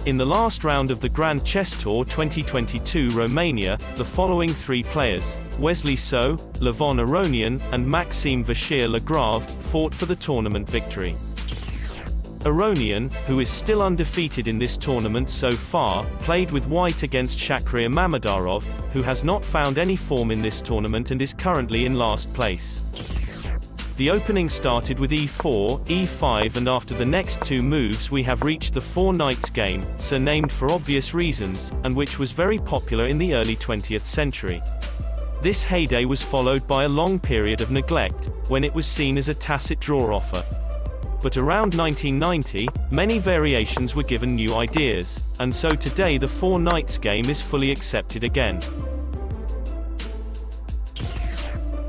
In the last round of the Grand Chess Tour 2022 Romania, the following three players, Wesley So, Levon Aronian, and Maxime Vachier-Lagrave, fought for the tournament victory. Aronian, who is still undefeated in this tournament so far, played with white against Sheraton Bucharest, who has not found any form in this tournament and is currently in last place. The opening started with e4, e5, and after the next two moves we have reached the four knights game, surnamed for obvious reasons, and which was very popular in the early 20th century. This heyday was followed by a long period of neglect, when it was seen as a tacit draw offer. But around 1990, many variations were given new ideas, and so today the four knights game is fully accepted again.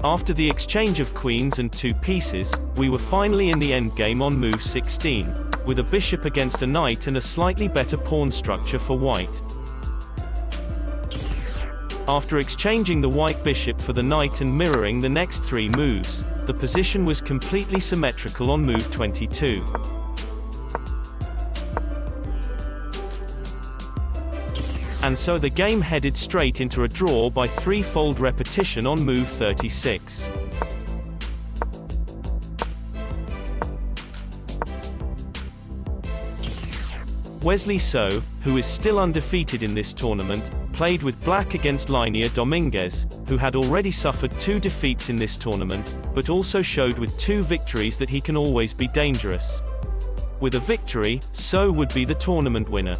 After the exchange of queens and two pieces, we were finally in the endgame on move 16, with a bishop against a knight and a slightly better pawn structure for white. After exchanging the white bishop for the knight and mirroring the next three moves, the position was completely symmetrical on move 22. And so the game headed straight into a draw by threefold repetition on move 36. Wesley So, who is still undefeated in this tournament, played with black against Levon Aronian, who had already suffered two defeats in this tournament, but also showed with two victories that he can always be dangerous. With a victory, So would be the tournament winner.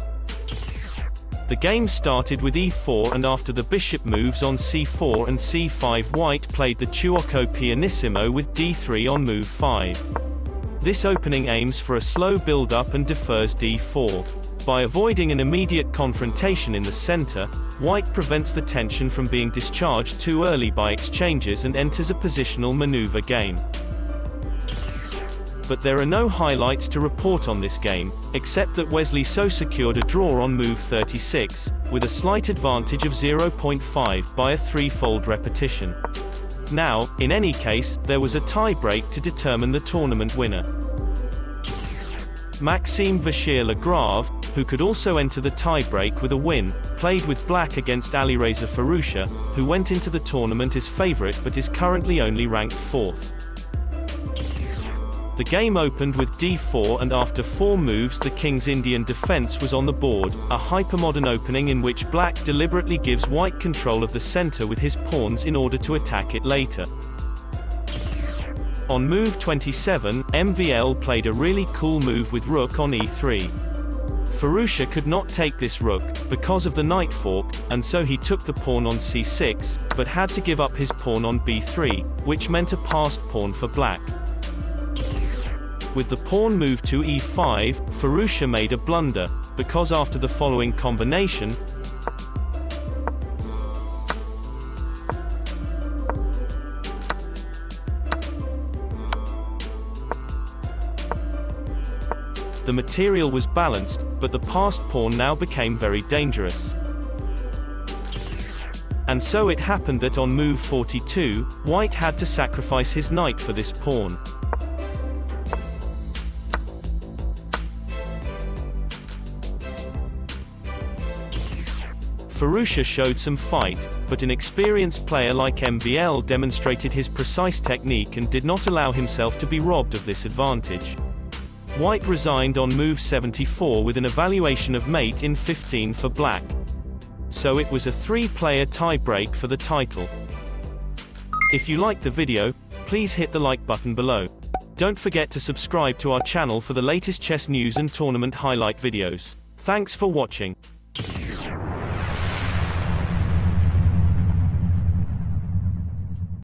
The game started with e4, and after the bishop moves on c4 and c5, white played the Chuoko pianissimo with d3 on move 5. This opening aims for a slow build-up and defers d4. By avoiding an immediate confrontation in the center, white prevents the tension from being discharged too early by exchanges and enters a positional maneuver game. But there are no highlights to report on this game, except that Wesley So secured a draw on move 36, with a slight advantage of 0.5 by a threefold repetition. Now, in any case, there was a tie-break to determine the tournament winner. Maxime Vachier-Lagrave, who could also enter the tie-break with a win, played with black against Alireza Firouzja, who went into the tournament as favorite but is currently only ranked 4th. The game opened with d4, and after four moves the king's Indian defense was on the board, a hypermodern opening in which black deliberately gives white control of the center with his pawns in order to attack it later. On move 27, MVL played a really cool move with rook on e3. Firouzja could not take this rook, because of the knight fork, and so he took the pawn on c6, but had to give up his pawn on b3, which meant a passed pawn for black. With the pawn moved to e5, Firouzja made a blunder, because after the following combination, the material was balanced, but the passed pawn now became very dangerous. And so it happened that on move 42, white had to sacrifice his knight for this pawn. Firouzja showed some fight, but an experienced player like MVL demonstrated his precise technique and did not allow himself to be robbed of this advantage. White resigned on move 74 with an evaluation of mate in 15 for black. So it was a three-player tie-break for the title. If you liked the video, please hit the like button below. Don't forget to subscribe to our channel for the latest chess news and tournament highlight videos. Thanks for watching.